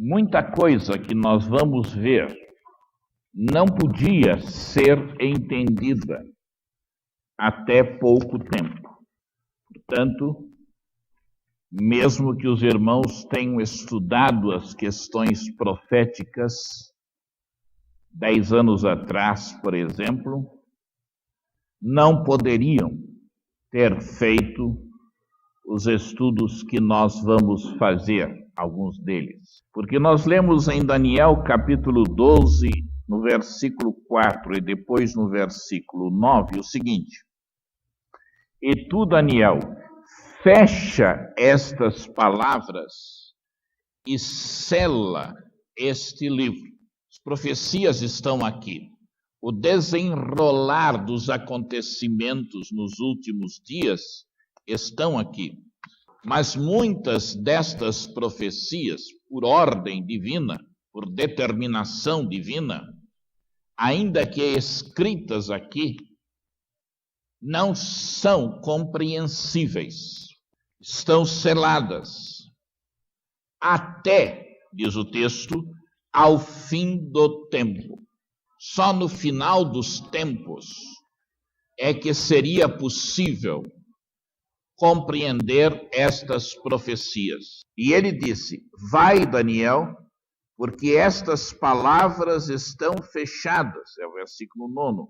Muita coisa que nós vamos ver não podia ser entendida até pouco tempo. Portanto, mesmo que os irmãos tenham estudado as questões proféticas 10 anos atrás, por exemplo, não poderiam ter feito os estudos que nós vamos fazer, alguns deles. Porque nós lemos em Daniel capítulo 12, no versículo 4 e depois no versículo 9, o seguinte: E tu, Daniel, fecha estas palavras e sela este livro. As profecias estão aqui. O desenrolar dos acontecimentos nos últimos dias estão aqui. Mas muitas destas profecias, por ordem divina, por determinação divina, ainda que escritas aqui, não são compreensíveis. Estão seladas até, diz o texto, ao fim do tempo. Só no final dos tempos é que seria possível compreender estas profecias. E ele disse: Vai, Daniel, porque estas palavras estão fechadas, é o versículo 9,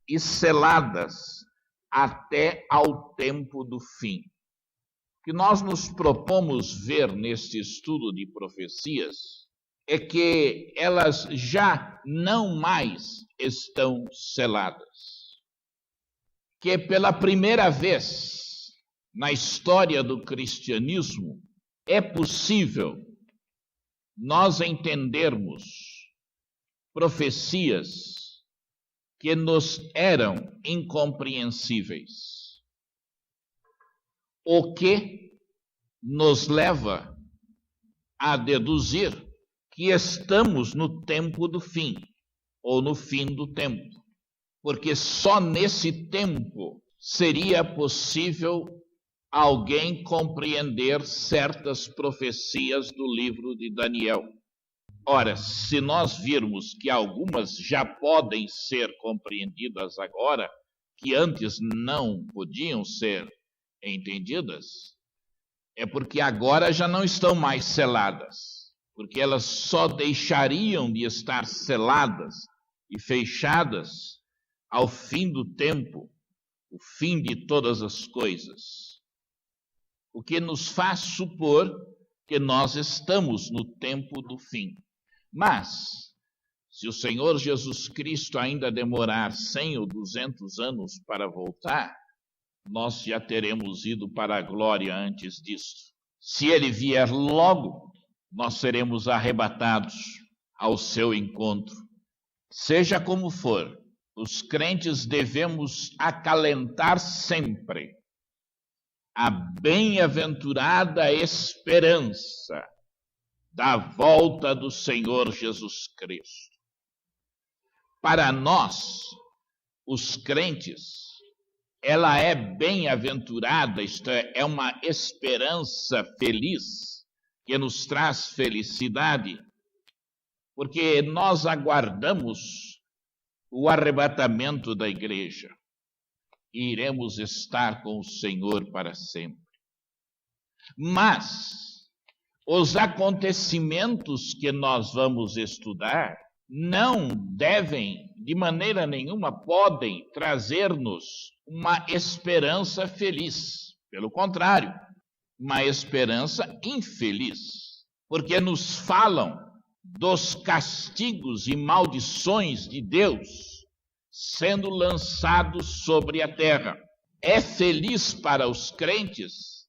e seladas até ao tempo do fim. O que nós nos propomos ver neste estudo de profecias é que elas já não mais estão seladas. Que pela primeira vez na história do cristianismo é possível nós entendermos profecias que nos eram incompreensíveis. O que nos leva a deduzir que estamos no tempo do fim, ou no fim do tempo, porque só nesse tempo seria possível alguém compreender certas profecias do livro de Daniel. Ora, se nós virmos que algumas já podem ser compreendidas agora, que antes não podiam ser entendidas, é porque agora já não estão mais seladas, porque elas só deixariam de estar seladas e fechadas ao fim do tempo, o fim de todas as coisas. O que nos faz supor que nós estamos no tempo do fim. Mas, se o Senhor Jesus Cristo ainda demorar 100 ou 200 anos para voltar, nós já teremos ido para a glória antes disso. Se ele vier logo, nós seremos arrebatados ao seu encontro. Seja como for, os crentes devemos acalentar sempre a bem-aventurada esperança da volta do Senhor Jesus Cristo. Para nós, os crentes, ela é bem-aventurada, isto é uma esperança feliz, que nos traz felicidade, porque nós aguardamos o arrebatamento da igreja e iremos estar com o Senhor para sempre. Mas os acontecimentos que nós vamos estudar não devem, de maneira nenhuma, podem trazer-nos uma esperança feliz. Pelo contrário, uma esperança infeliz, porque nos falam dos castigos e maldições de Deus sendo lançados sobre a terra. É feliz para os crentes,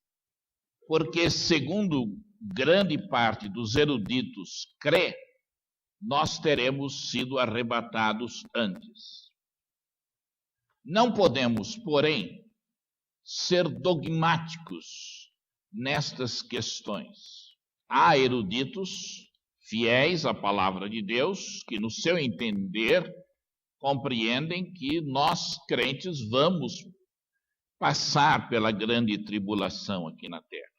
porque, segundo grande parte dos eruditos crê, nós teremos sido arrebatados antes. Não podemos, porém, ser dogmáticos nestas questões. Há eruditos fiéis à palavra de Deus que, no seu entender, compreendem que nós, crentes, vamos passar pela grande tribulação aqui na terra.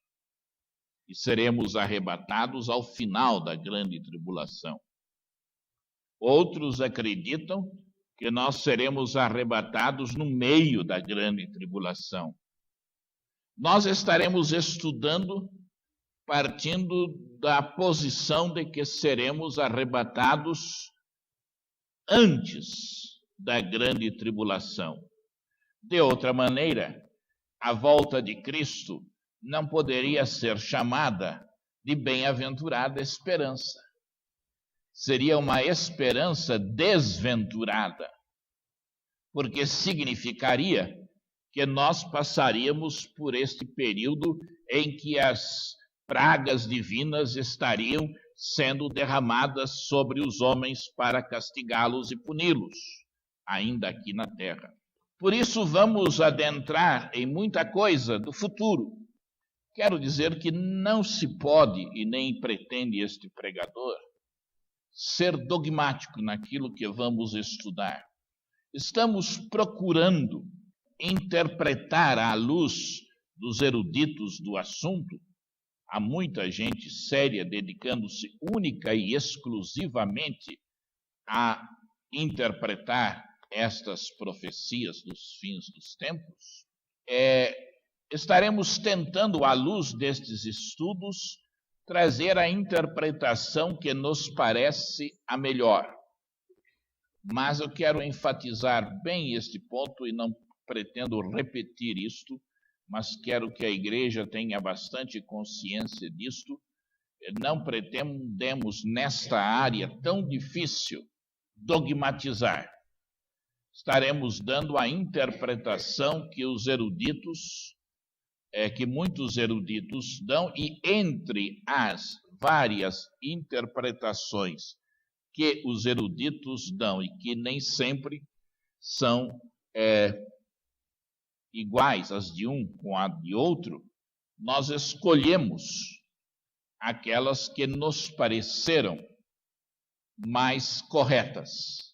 e seremos arrebatados ao final da grande tribulação. Outros acreditam que nós seremos arrebatados no meio da grande tribulação. Nós estaremos estudando partindo da posição de que seremos arrebatados antes da grande tribulação. De outra maneira, a volta de Cristo não poderia ser chamada de bem-aventurada esperança. Seria uma esperança desventurada, porque significaria que nós passaríamos por este período em que as pragas divinas estariam sendo derramadas sobre os homens para castigá-los e puni-los, ainda aqui na terra. Por isso vamos adentrar em muita coisa do futuro. Quero dizer que não se pode, e nem pretende este pregador, ser dogmático naquilo que vamos estudar. Estamos procurando interpretar à luz dos eruditos do assunto. Há muita gente séria dedicando-se única e exclusivamente a interpretar estas profecias dos fins dos tempos. Estaremos tentando, à luz destes estudos, trazer a interpretação que nos parece a melhor. Mas eu quero enfatizar bem este ponto e não pretendo repetir isto, mas quero que a igreja tenha bastante consciência disto. Não pretendemos, nesta área tão difícil, dogmatizar. Estaremos dando a interpretação que os eruditos, que muitos eruditos dão, e entre as várias interpretações que os eruditos dão, e que nem sempre são iguais as de um com a de outro, nós escolhemos aquelas que nos pareceram mais corretas.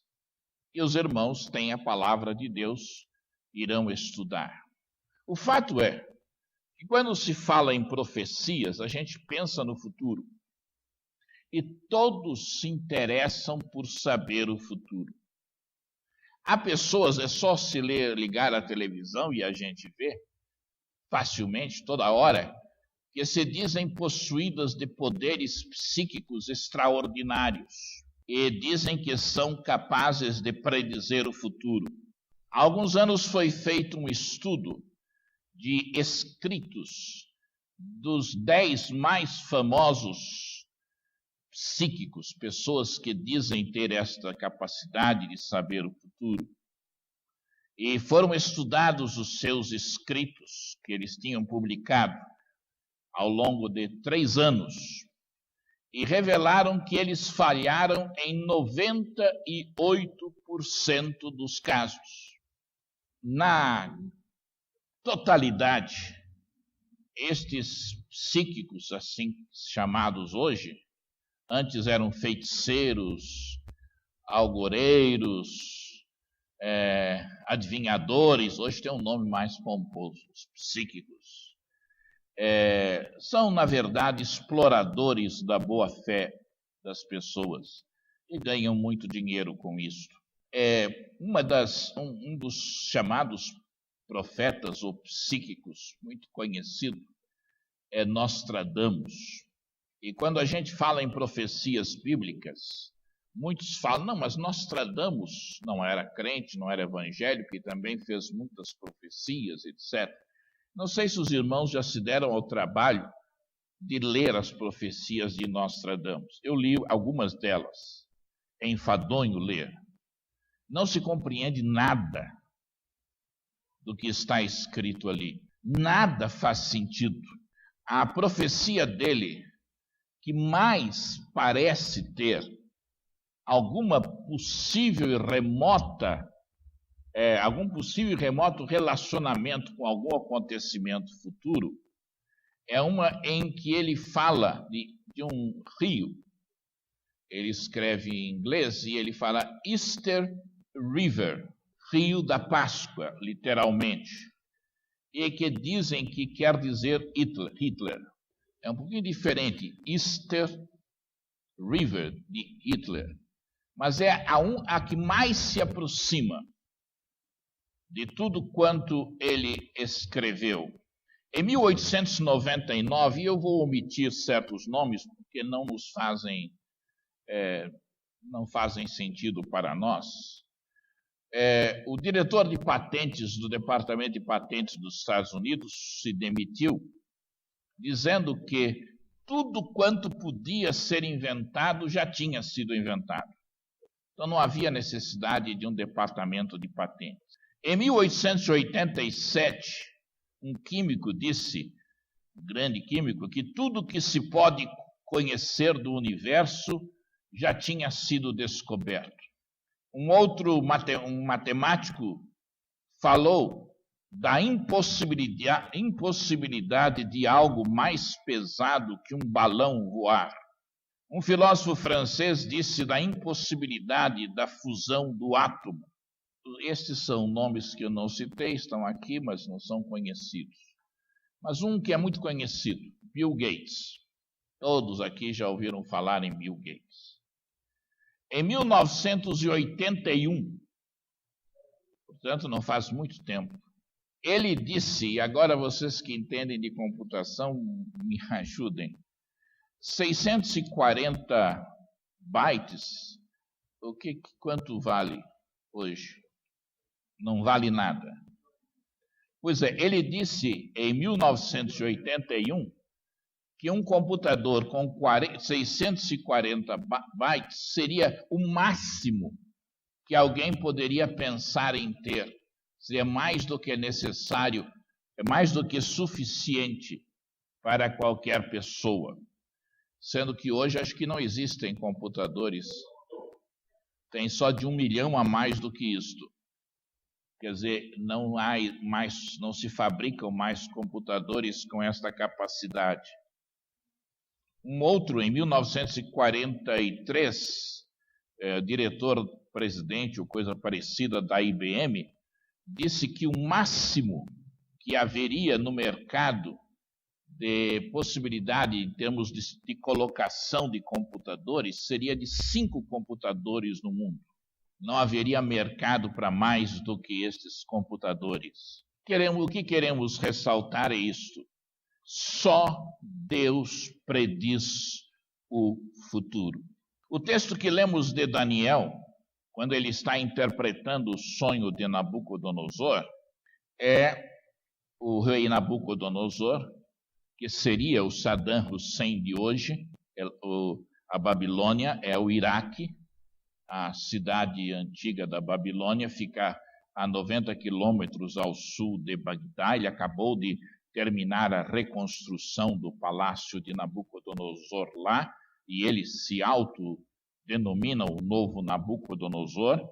E os irmãos têm a palavra de Deus, irão estudar. O fato é que quando se fala em profecias, a gente pensa no futuro. E todos se interessam por saber o futuro. Há pessoas, é só se ligar a televisão e a gente vê facilmente, toda hora, que se dizem possuídas de poderes psíquicos extraordinários e dizem que são capazes de predizer o futuro. Há alguns anos foi feito um estudo de escritos dos 10 mais famosos psíquicos, pessoas que dizem ter esta capacidade de saber o futuro. E foram estudados os seus escritos que eles tinham publicado ao longo de 3 anos e revelaram que eles falharam em 98% dos casos. Na totalidade, estes psíquicos, assim chamados hoje, antes eram feiticeiros, algoreiros, adivinhadores, hoje tem um nome mais pomposo, os psíquicos. São, na verdade, exploradores da boa-fé das pessoas e ganham muito dinheiro com isso. Um dos chamados profetas ou psíquicos, muito conhecido, é Nostradamus. E quando a gente fala em profecias bíblicas, muitos falam, não, mas Nostradamus não era crente, não era evangélico e também fez muitas profecias, etc. Não sei se os irmãos já se deram ao trabalho de ler as profecias de Nostradamus. Eu li algumas delas, é enfadonho ler. Não se compreende nada do que está escrito ali. Nada faz sentido. A profecia dele, que mais parece ter alguma possível e algum possível e remoto relacionamento com algum acontecimento futuro, é uma em que ele fala de um rio. Ele escreve em inglês e ele fala Easter River, Rio da Páscoa, literalmente, e que dizem que quer dizer Hitler. É um pouquinho diferente. Easter River, de Hitler. Mas é a que mais se aproxima de tudo quanto ele escreveu. Em 1899, eu vou omitir certos nomes, porque não fazem sentido para nós. O diretor de patentes do Departamento de Patentes dos Estados Unidos se demitiu, dizendo que tudo quanto podia ser inventado já tinha sido inventado. Então não havia necessidade de um departamento de patentes. Em 1887, um químico disse, um grande químico, que tudo que se pode conhecer do universo já tinha sido descoberto. Um matemático falou da impossibilidade de algo mais pesado que um balão voar. Um filósofo francês disse da impossibilidade da fusão do átomo. Estes são nomes que eu não citei, estão aqui, mas não são conhecidos. Mas um que é muito conhecido, Bill Gates. Todos aqui já ouviram falar em Bill Gates. Em 1981, portanto não faz muito tempo, ele disse, e agora vocês que entendem de computação, me ajudem, 640 bytes, quanto vale hoje? Não vale nada. Pois é, ele disse em 1981 que um computador com 640 bytes seria o máximo que alguém poderia pensar em ter. Seria mais do que necessário, é mais do que suficiente para qualquer pessoa. Sendo que hoje acho que não existem computadores, tem só de 1 milhão a mais do que isto. Quer dizer, não se fabricam mais computadores com esta capacidade. Um outro, em 1943, diretor-presidente ou coisa parecida da IBM, disse que o máximo que haveria no mercado de possibilidade em termos de colocação de computadores seria de 5 computadores no mundo. Não haveria mercado para mais do que estes computadores. O que queremos ressaltar é isto. Só Deus prediz o futuro. O texto que lemos de Daniel, quando ele está interpretando o sonho de Nabucodonosor, é o rei Nabucodonosor, que seria o Saddam Hussein de hoje. A Babilônia é o Iraque. A cidade antiga da Babilônia fica a 90 quilômetros ao sul de Bagdá. Ele acabou de terminar a reconstrução do palácio de Nabucodonosor lá, e ele se autodenomina o novo Nabucodonosor.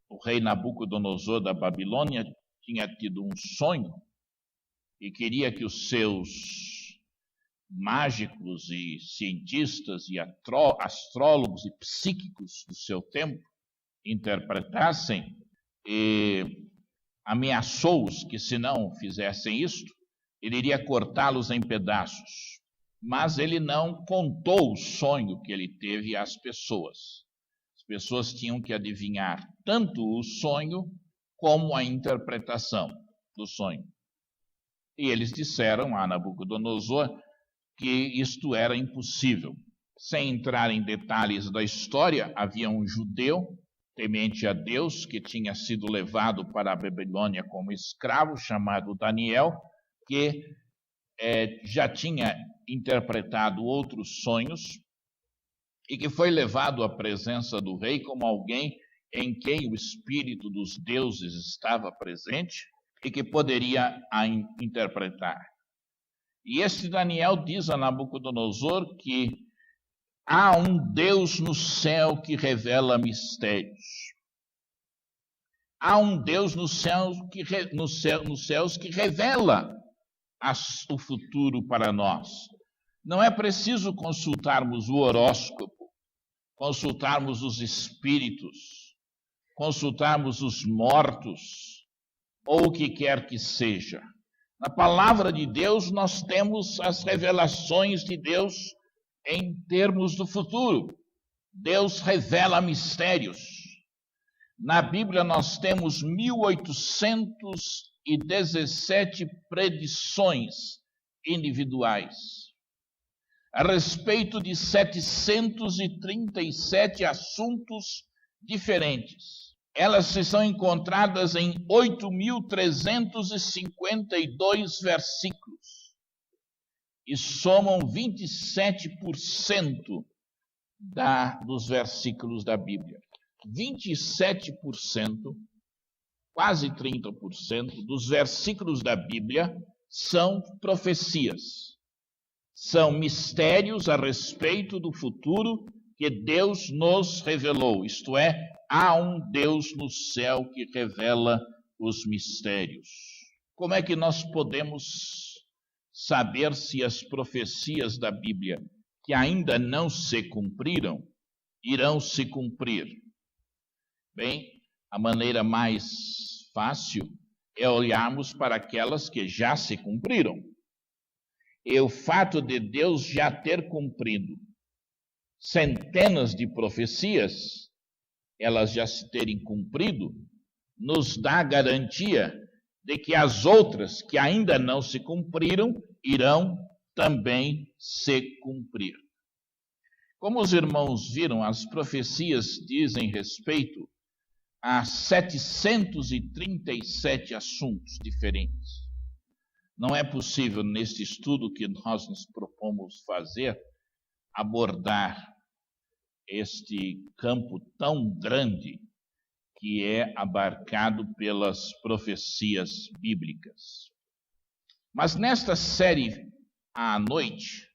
O rei Nabucodonosor da Babilônia tinha tido um sonho e queria que os seus mágicos e cientistas e astrólogos e psíquicos do seu tempo interpretassem, e ameaçou-os que, se não fizessem isto, ele iria cortá-los em pedaços. Mas ele não contou o sonho que ele teve às pessoas. As pessoas tinham que adivinhar tanto o sonho como a interpretação do sonho. E eles disseram a Nabucodonosor que isto era impossível. Sem entrar em detalhes da história, havia um judeu temente a Deus que tinha sido levado para a Babilônia como escravo, chamado Daniel, que já tinha interpretado outros sonhos e que foi levado à presença do rei como alguém em quem o espírito dos deuses estava presente e que poderia a interpretar. E este Daniel diz a Nabucodonosor que há um Deus no céu que revela mistérios. Há um Deus nos céus que revela o futuro para nós. Não é preciso consultarmos o horóscopo, consultarmos os espíritos, consultarmos os mortos, ou o que quer que seja. Na palavra de Deus, nós temos as revelações de Deus em termos do futuro. Deus revela mistérios. Na Bíblia, nós temos 1817 predições individuais a respeito de 737 assuntos diferentes. Elas são encontradas em 8.352 versículos e somam 27% dos versículos da Bíblia. 27%, quase 30% dos versículos da Bíblia são profecias. São mistérios a respeito do futuro que Deus nos revelou. Isto é, há um Deus no céu que revela os mistérios. Como é que nós podemos saber se as profecias da Bíblia que ainda não se cumpriram, irão se cumprir? Bem, a maneira mais fácil é olharmos para aquelas que já se cumpriram. E o fato de Deus já ter cumprido centenas de profecias, elas já se terem cumprido, nos dá a garantia de que as outras que ainda não se cumpriram, irão também se cumprir. Como os irmãos viram, as profecias dizem respeito a 737 assuntos diferentes. Não é possível, neste estudo que nós nos propomos fazer, abordar este campo tão grande que é abarcado pelas profecias bíblicas. Mas nesta série à noite,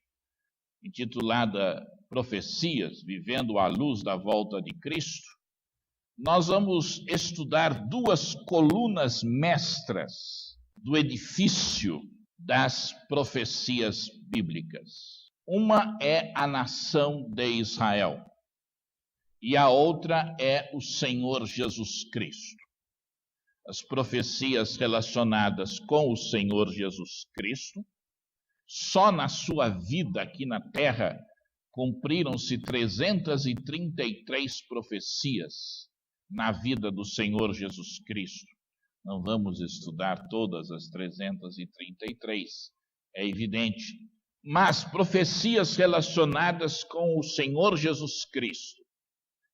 intitulada Profecias, Vivendo à Luz da Volta de Cristo, nós vamos estudar duas colunas mestras do edifício das profecias bíblicas. Uma é a nação de Israel e a outra é o Senhor Jesus Cristo. As profecias relacionadas com o Senhor Jesus Cristo, só na sua vida aqui na terra, cumpriram-se 333 profecias na vida do Senhor Jesus Cristo. Não vamos estudar todas as 333, é evidente. Mas profecias relacionadas com o Senhor Jesus Cristo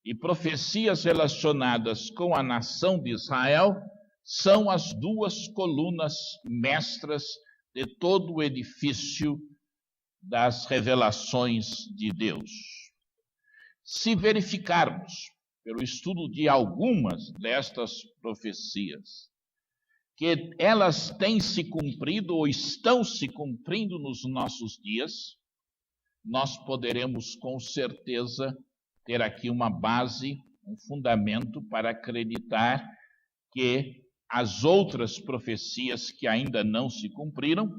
e profecias relacionadas com a nação de Israel são as duas colunas mestras de todo o edifício das revelações de Deus. Se verificarmos, pelo estudo de algumas destas profecias, que elas têm se cumprido ou estão se cumprindo nos nossos dias, nós poderemos com certeza ter aqui uma base, um fundamento para acreditar que as outras profecias que ainda não se cumpriram,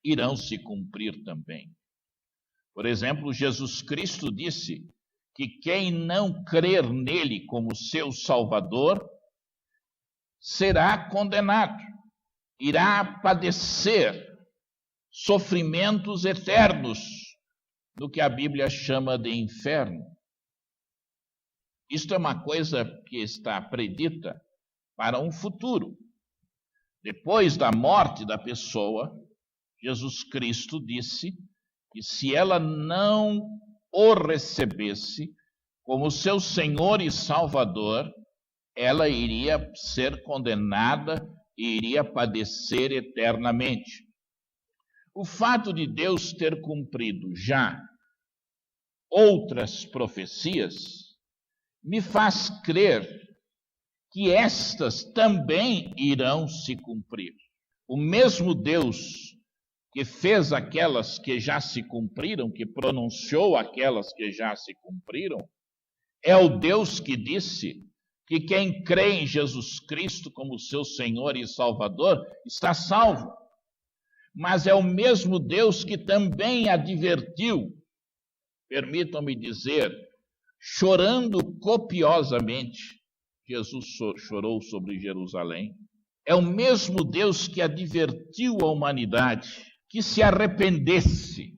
irão se cumprir também. Por exemplo, Jesus Cristo disse que quem não crer nele como seu Salvador será condenado, irá padecer sofrimentos eternos, no que a Bíblia chama de inferno. Isto é uma coisa que está predita para um futuro. Depois da morte da pessoa, Jesus Cristo disse que se ela não o recebesse como seu Senhor e Salvador, ela iria ser condenada e iria padecer eternamente. O fato de Deus ter cumprido já outras profecias me faz crer que estas também irão se cumprir. O mesmo Deus que fez aquelas que já se cumpriram, que pronunciou aquelas que já se cumpriram, é o Deus que disse que quem crê em Jesus Cristo como seu Senhor e Salvador está salvo. Mas é o mesmo Deus que também advertiu, permitam-me dizer, chorando copiosamente. Jesus chorou sobre Jerusalém, É o mesmo Deus que advertiu a humanidade que se arrependesse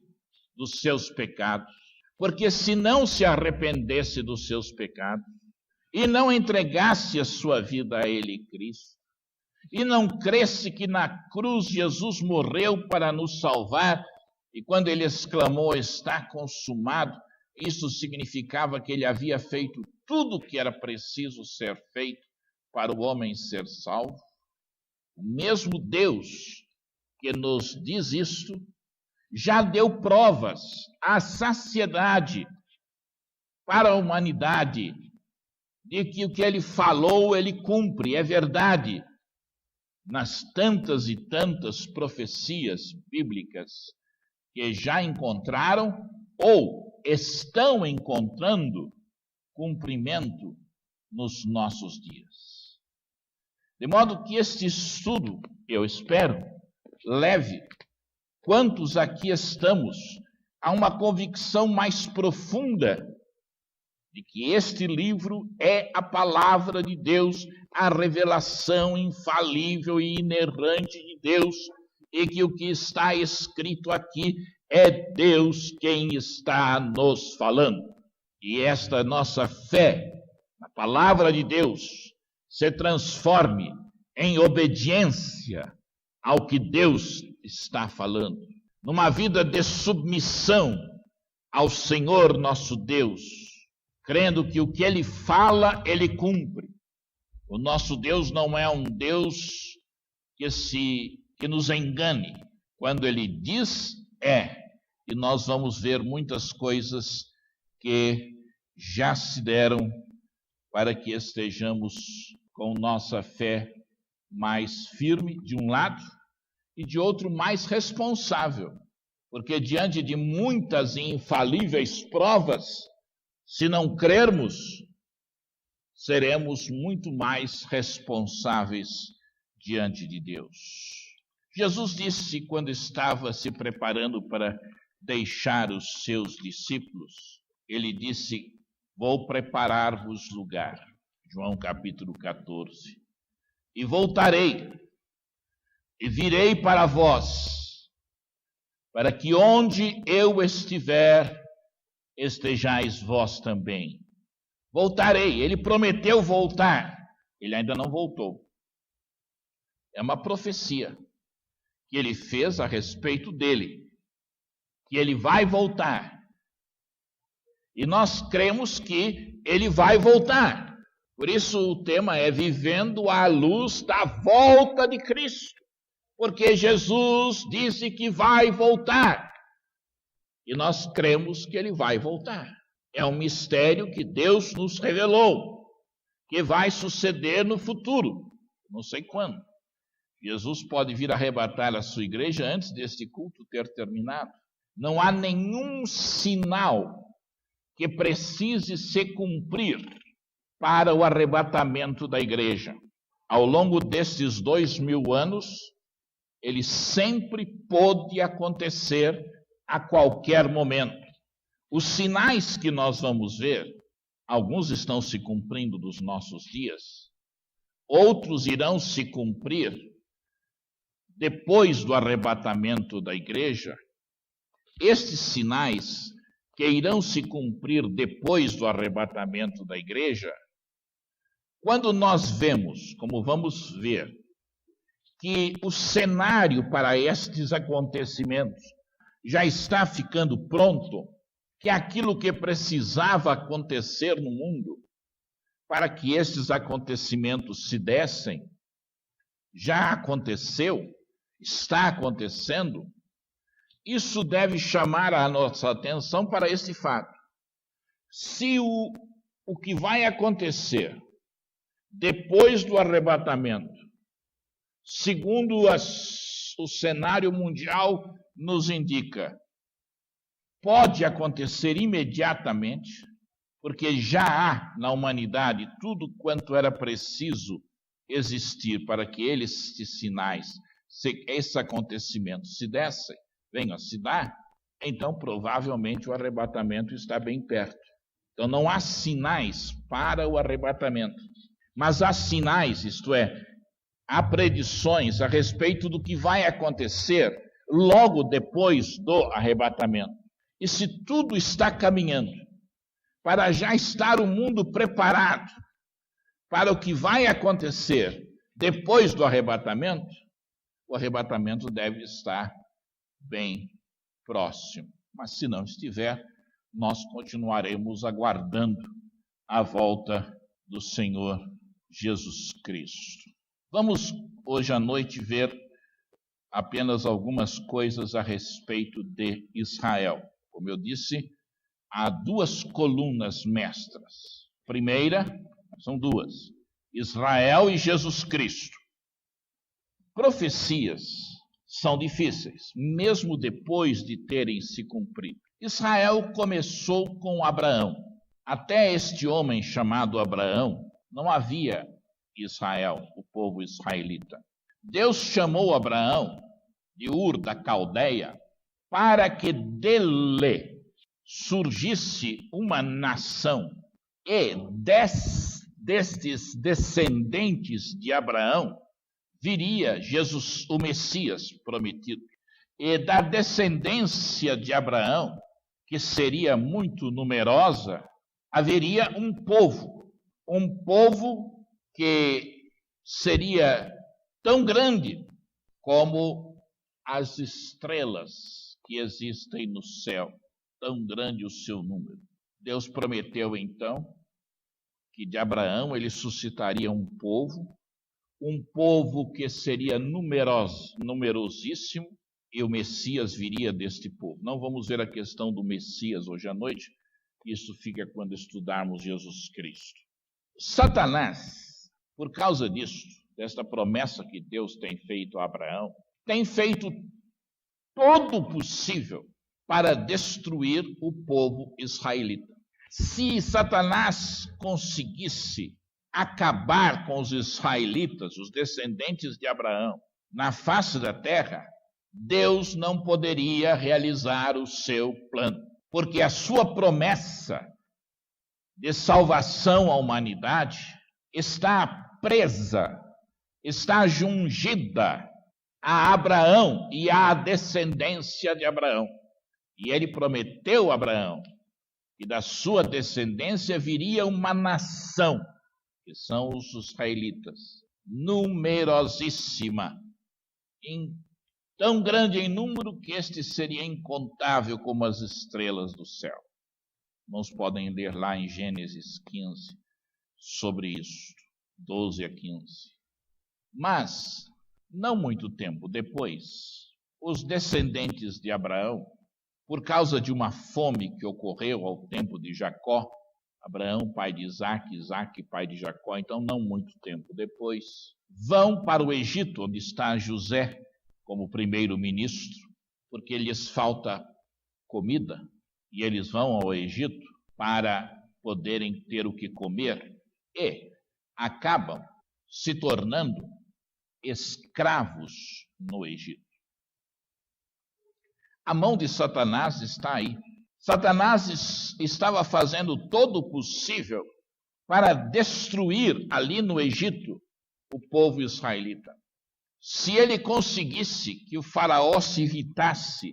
dos seus pecados. Porque se não se arrependesse dos seus pecados e não entregasse a sua vida a Ele, Cristo, e não cresce que na cruz Jesus morreu para nos salvar, e quando Ele exclamou, está consumado, isso significava que Ele havia feito tudo o que era preciso ser feito para o homem ser salvo. O mesmo Deus que nos diz isto, já deu provas à saciedade para a humanidade de que o que Ele falou, Ele cumpre, é verdade. Nas tantas e tantas profecias bíblicas que já encontraram ou estão encontrando cumprimento nos nossos dias. De modo que este estudo, eu espero, leve quantos aqui estamos a uma convicção mais profunda de que este livro é a palavra de Deus, a revelação infalível e inerrante de Deus, e que o que está escrito aqui é Deus quem está nos falando. E esta nossa fé na palavra de Deus se transforme em obediência ao que Deus está falando, numa vida de submissão ao Senhor nosso Deus, crendo que o que Ele fala, Ele cumpre. O nosso Deus não é um Deus que nos engane. Quando Ele diz, é. E nós vamos ver muitas coisas que já se deram para que estejamos com nossa fé mais firme, de um lado, e de outro mais responsável, porque diante de muitas e infalíveis provas, se não crermos, seremos muito mais responsáveis diante de Deus. Jesus disse quando estava se preparando para deixar os seus discípulos, Ele disse, vou preparar-vos lugar. João capítulo 14. E voltarei, e virei para vós, para que onde eu estiver, estejais vós também. Voltarei, Ele prometeu voltar, Ele ainda não voltou. É uma profecia que Ele fez a respeito dele, que Ele vai voltar. E nós cremos que Ele vai voltar. Por isso o tema é vivendo à luz da volta de Cristo. Porque Jesus disse que vai voltar. E nós cremos que Ele vai voltar. É um mistério que Deus nos revelou, que vai suceder no futuro. Não sei quando. Jesus pode vir arrebatar a sua igreja antes deste culto ter terminado. Não há nenhum sinal que precise se cumprir para o arrebatamento da igreja. Ao longo destes 2000 anos, ele sempre pôde acontecer a qualquer momento. Os sinais que nós vamos ver, alguns estão se cumprindo nos nossos dias, outros irão se cumprir depois do arrebatamento da igreja. Estes sinais que irão se cumprir depois do arrebatamento da igreja, quando nós vemos, como vamos ver, que o cenário para estes acontecimentos já está ficando pronto, que aquilo que precisava acontecer no mundo para que estes acontecimentos se dessem, já aconteceu, está acontecendo. Isso deve chamar a nossa atenção para esse fato. Se o que vai acontecer depois do arrebatamento, segundo o cenário mundial nos indica, pode acontecer imediatamente, porque já há na humanidade tudo quanto era preciso existir para que estes sinais, esse acontecimento se dessem, venham a se dar, então provavelmente o arrebatamento está bem perto. Então não há sinais para o arrebatamento, mas há sinais, isto é, há predições a respeito do que vai acontecer logo depois do arrebatamento. E se tudo está caminhando para já estar o mundo preparado para o que vai acontecer depois do arrebatamento, o arrebatamento deve estar bem próximo. Mas se não estiver, nós continuaremos aguardando a volta do Senhor Jesus Cristo. Vamos hoje à noite ver apenas algumas coisas a respeito de Israel. Como eu disse, há duas colunas mestras. Primeira, são duas: Israel e Jesus Cristo. Profecias são difíceis, mesmo depois de terem se cumprido. Israel começou com Abraão. Até este homem chamado Abraão, não havia Israel, o povo israelita. Deus chamou Abraão de Ur da Caldeia para que dele surgisse uma nação, e destes descendentes de Abraão viria Jesus, o Messias prometido. E da descendência de Abraão, que seria muito numerosa, haveria um povo que seria tão grande como as estrelas que existem no céu, tão grande o seu número. Deus prometeu então que de Abraão ele suscitaria um povo que seria numerosíssimo, e o Messias viria deste povo. Não vamos ver a questão do Messias hoje à noite, isso fica quando estudarmos Jesus Cristo. Satanás, por causa disso, desta promessa que Deus tem feito a Abraão, tem feito todo o possível para destruir o povo israelita. Se Satanás conseguisse acabar com os israelitas, os descendentes de Abraão, na face da terra, Deus não poderia realizar o seu plano, porque a sua promessa de salvação à humanidade está presa, está jungida a Abraão e à descendência de Abraão. E ele prometeu a Abraão que da sua descendência viria uma nação, que são os israelitas, numerosíssima, tão grande em número que este seria incontável como as estrelas do céu. Irmãos podem ler lá em Gênesis 15 sobre isso, 12 a 15. Mas, não muito tempo depois, os descendentes de Abraão, por causa de uma fome que ocorreu ao tempo de Jacó, Abraão, pai de Isaac, Isaac, pai de Jacó, então não muito tempo depois, vão para o Egito, onde está José como primeiro-ministro, porque lhes falta comida, e eles vão ao Egito para poderem ter o que comer, e acabam se tornando escravos no Egito. A mão de Satanás está aí. Satanás estava fazendo todo o possível para destruir ali no Egito o povo israelita. Se ele conseguisse que o faraó se irritasse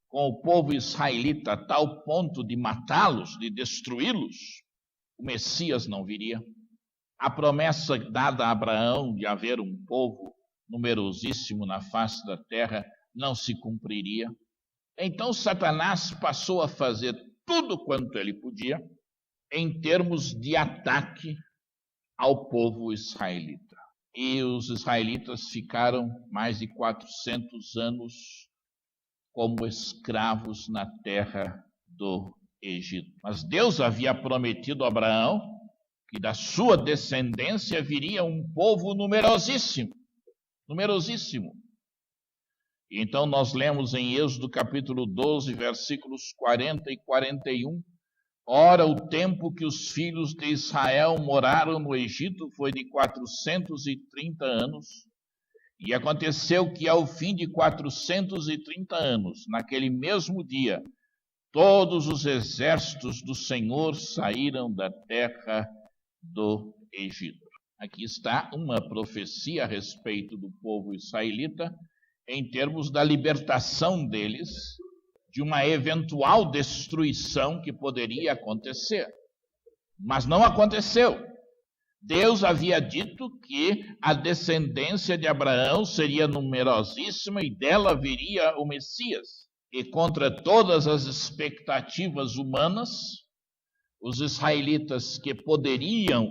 com o povo israelita a tal ponto de matá-los, de destruí-los, o Messias não viria. A promessa dada a Abraão de haver um povo numerosíssimo na face da terra não se cumpriria. Então Satanás passou a fazer tudo quanto ele podia em termos de ataque ao povo israelita. E os israelitas ficaram mais de 400 anos como escravos na terra do Egito. Mas Deus havia prometido a Abraão que da sua descendência viria um povo numerosíssimo. E então nós lemos em Êxodo capítulo 12, versículos 40 e 41, ora, o tempo que os filhos de Israel moraram no Egito foi de 430 anos, e aconteceu que ao fim de 430 anos, naquele mesmo dia, todos os exércitos do Senhor saíram da terra do Egito. Aqui está uma profecia a respeito do povo israelita, em termos da libertação deles de uma eventual destruição que poderia acontecer. Mas não aconteceu. Deus havia dito que a descendência de Abraão seria numerosíssima e dela viria o Messias. E contra todas as expectativas humanas, os israelitas que poderiam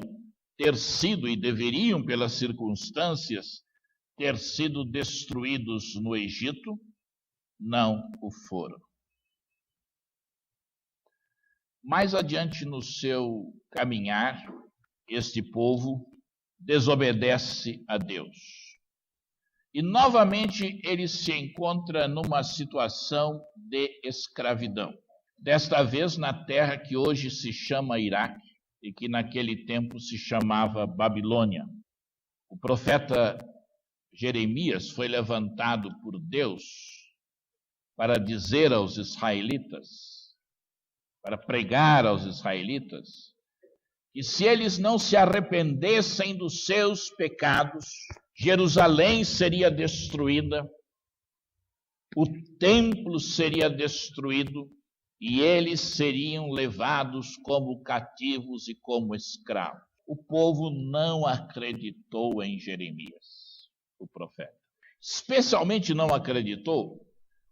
ter sido e deveriam, pelas circunstâncias, ter sido destruídos no Egito, não o foram. Mais adiante no seu caminhar, este povo desobedece a Deus. E novamente ele se encontra numa situação de escravidão. Desta vez na terra que hoje se chama Iraque e que naquele tempo se chamava Babilônia. O profeta Jeremias foi levantado por Deus para dizer aos israelitas, para pregar aos israelitas, que se eles não se arrependessem dos seus pecados, Jerusalém seria destruída, o templo seria destruído e eles seriam levados como cativos e como escravos. O povo não acreditou em Jeremias, o profeta. Especialmente não acreditou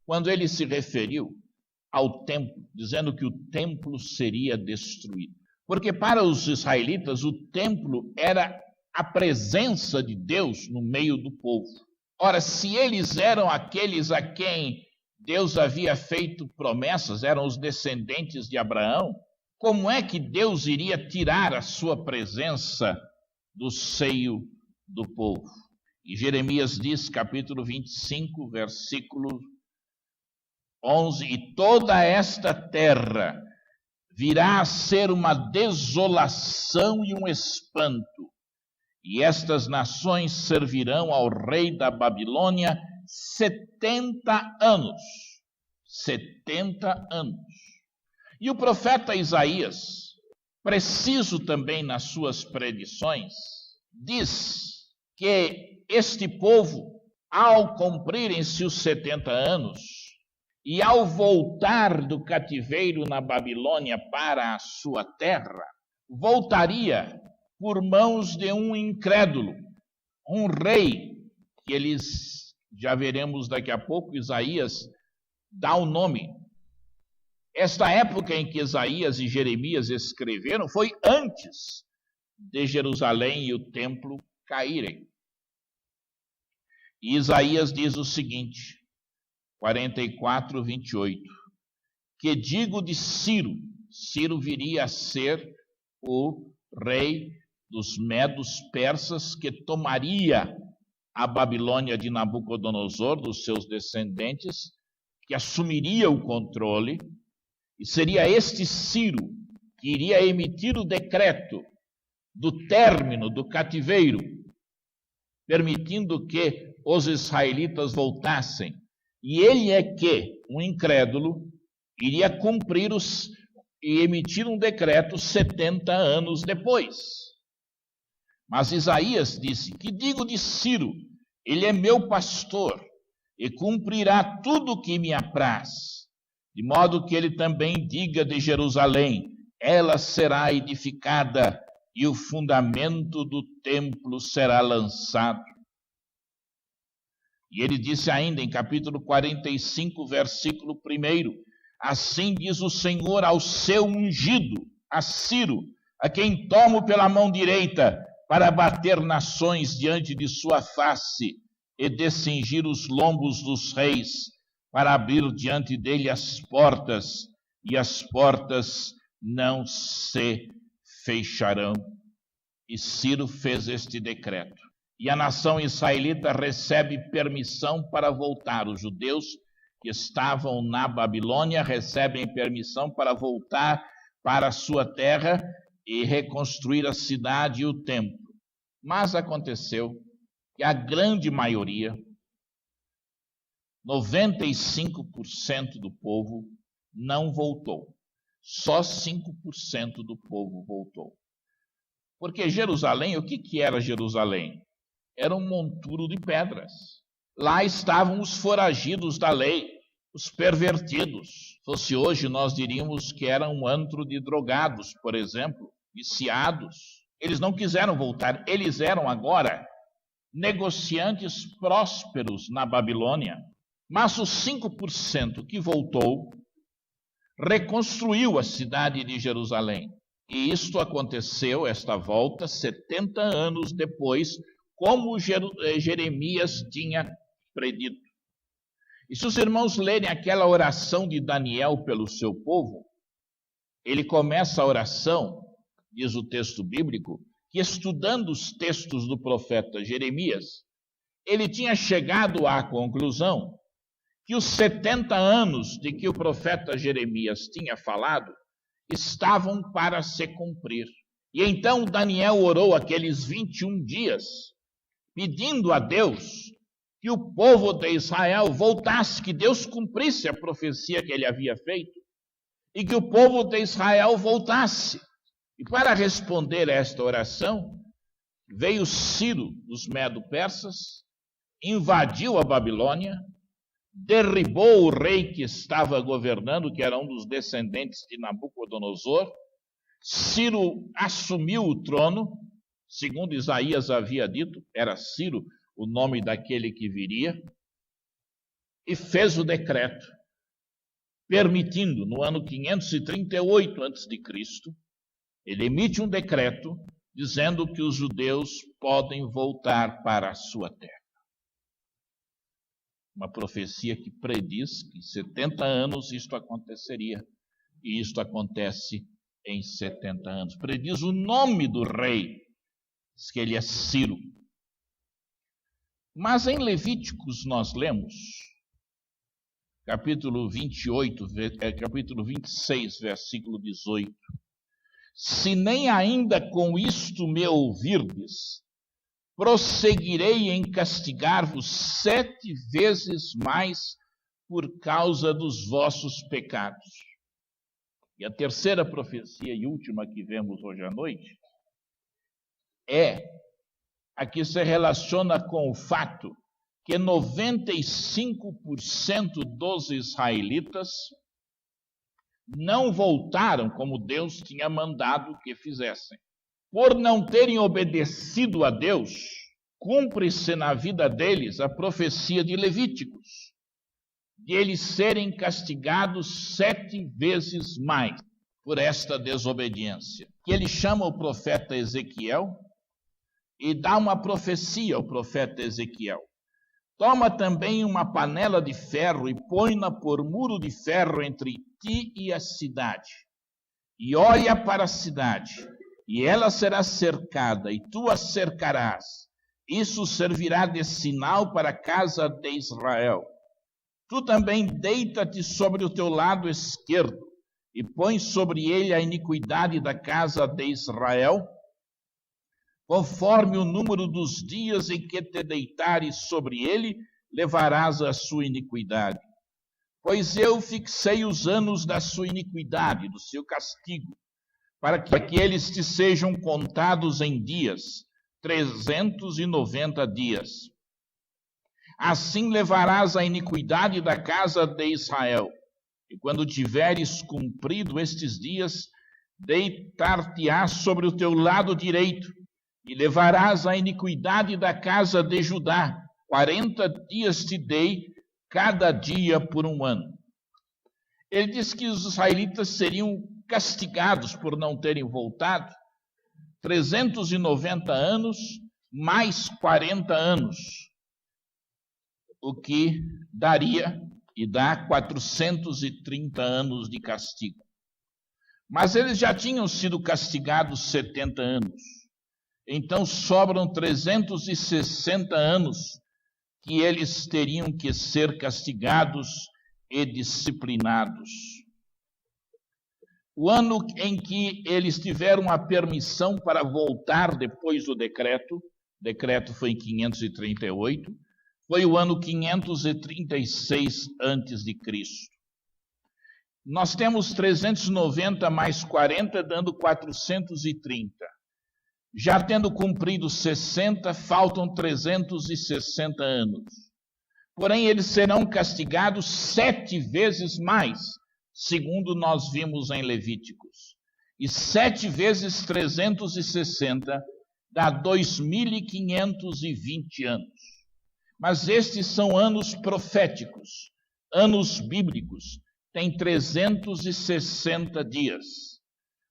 quando ele se referiu ao templo, dizendo que o templo seria destruído. Porque para os israelitas o templo era a presença de Deus no meio do povo. Ora, se eles eram aqueles a quem Deus havia feito promessas, eram os descendentes de Abraão, como é que Deus iria tirar a sua presença do seio do povo? E Jeremias diz, capítulo 25, versículo 11, e toda esta terra virá a ser uma desolação e um espanto, e estas nações servirão ao rei da Babilônia 70 anos. 70 anos. E o profeta Isaías, preciso também nas suas predições, diz que este povo, ao cumprirem-se os 70 anos, e ao voltar do cativeiro na Babilônia para a sua terra, voltaria por mãos de um incrédulo, um rei, que eles, já veremos daqui a pouco, Isaías dá o nome. Esta época em que Isaías e Jeremias escreveram foi antes de Jerusalém e o templo caírem. E Isaías diz o seguinte, 44, 28, que digo de Ciro, Ciro viria a ser o rei dos medos persas que tomaria a Babilônia de Nabucodonosor, dos seus descendentes, que assumiria o controle, e seria este Ciro que iria emitir o decreto do término do cativeiro, permitindo que os israelitas voltassem. E ele é que, um incrédulo, iria cumprir e emitir um decreto 70 anos depois. Mas Isaías disse, que digo de Ciro, ele é meu pastor, e cumprirá tudo o que me apraz, de modo que ele também diga de Jerusalém, ela será edificada, e o fundamento do templo será lançado. E ele disse ainda em capítulo 45, versículo 1, assim diz o Senhor ao seu ungido, a Ciro, a quem tomo pela mão direita, para bater nações diante de sua face, e descingir os lombos dos reis, para abrir diante dele as portas, e as portas não se fecharão. E Ciro fez este decreto. E a nação israelita recebe permissão para voltar. Os judeus que estavam na Babilônia recebem permissão para voltar para a sua terra e reconstruir a cidade e o templo. Mas aconteceu que a grande maioria, 95% do povo, não voltou. Só 5% do povo voltou. Porque Jerusalém, o que era Jerusalém? Era um monturo de pedras. Lá estavam os foragidos da lei, os pervertidos. Se fosse hoje, nós diríamos que era um antro de drogados, por exemplo, viciados. Eles não quiseram voltar, eles eram agora negociantes prósperos na Babilônia. Mas os 5% que voltou reconstruiu a cidade de Jerusalém. E isto aconteceu, esta volta, 70 anos depois, como Jeremias tinha predito. E se os irmãos lerem aquela oração de Daniel pelo seu povo, ele começa a oração, diz o texto bíblico, que estudando os textos do profeta Jeremias, ele tinha chegado à conclusão que os 70 anos de que o profeta Jeremias tinha falado estavam para se cumprir. E então Daniel orou aqueles 21 dias, pedindo a Deus que o povo de Israel voltasse, que Deus cumprisse a profecia que ele havia feito, e que o povo de Israel voltasse. E para responder a esta oração, veio Ciro dos Medo-Persas, invadiu a Babilônia, derribou o rei que estava governando, que era um dos descendentes de Nabucodonosor. Ciro assumiu o trono, segundo Isaías havia dito, era Ciro o nome daquele que viria, e fez o decreto, permitindo, no ano 538 a.C., ele emite um decreto dizendo que os judeus podem voltar para a sua terra. Uma profecia que prediz que em 70 anos isto aconteceria, e isto acontece em 70 anos. Prediz o nome do rei, diz que ele é Ciro. Mas em Levíticos nós lemos, capítulo 26, versículo 18. Se nem ainda com isto me ouvirdes, prosseguirei em castigar-vos 7 vezes mais por causa dos vossos pecados. E a terceira profecia e última que vemos hoje à noite é a que se relaciona com o fato que 95% dos israelitas não voltaram como Deus tinha mandado que fizessem. Por não terem obedecido a Deus, cumpre-se na vida deles a profecia de Levíticos, de eles serem castigados 7 vezes mais por esta desobediência. Que ele chama o profeta Ezequiel e dá uma profecia ao profeta Ezequiel. Toma também uma panela de ferro e põe-na por muro de ferro entre ti e a cidade. E olha para a cidade, e ela será cercada, e tu a cercarás. Isso servirá de sinal para a casa de Israel. Tu também deita-te sobre o teu lado esquerdo, e põe sobre ele a iniquidade da casa de Israel, conforme o número dos dias em que te deitares sobre ele, levarás a sua iniquidade. Pois eu fixei os anos da sua iniquidade, do seu castigo, para que eles te sejam contados em dias, 390 dias. Assim levarás a iniquidade da casa de Israel, e quando tiveres cumprido estes dias, deitar-te-ás sobre o teu lado direito, e levarás a iniquidade da casa de Judá. 40 dias te dei, cada dia por 1 ano. Ele diz que os israelitas seriam castigados por não terem voltado 390 anos, mais 40 anos, o que daria e dá 430 anos de castigo. Mas eles já tinham sido castigados 70 anos. Então sobram 360 anos que eles teriam que ser castigados e disciplinados. O ano em que eles tiveram a permissão para voltar depois do decreto foi em 538, foi o ano 536 a.C. Nós temos 390 mais 40, dando 430. Já tendo cumprido 60, faltam 360 anos. Porém, eles serão castigados 7 vezes mais, segundo nós vimos em Levíticos. E 7 vezes 360 dá 2.520 anos. Mas estes são anos proféticos, anos bíblicos, tem 360 dias.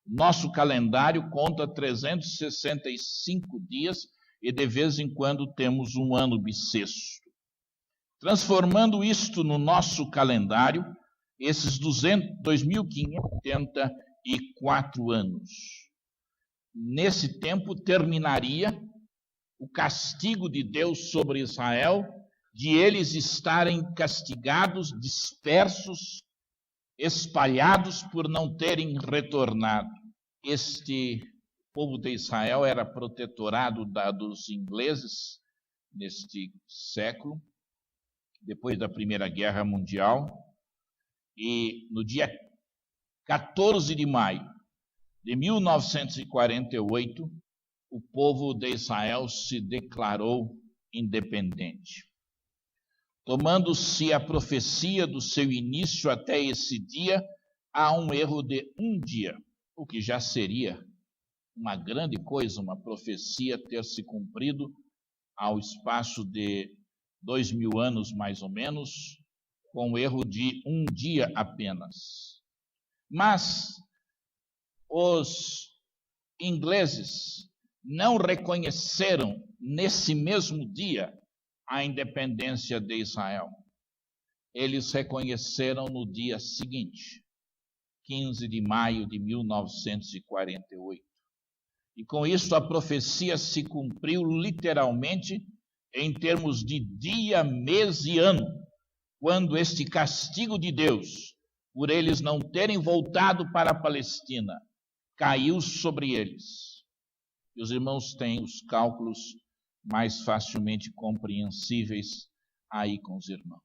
Nosso calendário conta 365 dias e de vez em quando temos um ano bissexto. Transformando isto no nosso calendário, esses 2.584 anos. Nesse tempo terminaria o castigo de Deus sobre Israel, de eles estarem castigados, dispersos, espalhados por não terem retornado. Este povo de Israel era protetorado dos ingleses neste século, depois da Primeira Guerra Mundial, e no dia 14 de maio de 1948, o povo de Israel se declarou independente. Tomando-se a profecia do seu início até esse dia, há um erro de um dia, o que já seria uma grande coisa, uma profecia ter se cumprido ao espaço de 2.000 anos, mais ou menos, com o erro de um dia apenas. Mas os ingleses não reconheceram nesse mesmo dia a independência de Israel. Eles reconheceram no dia seguinte, 15 de maio de 1948. E com isso a profecia se cumpriu literalmente em termos de dia, mês e ano, quando este castigo de Deus, por eles não terem voltado para a Palestina, caiu sobre eles. E os irmãos têm os cálculos mais facilmente compreensíveis aí com os irmãos.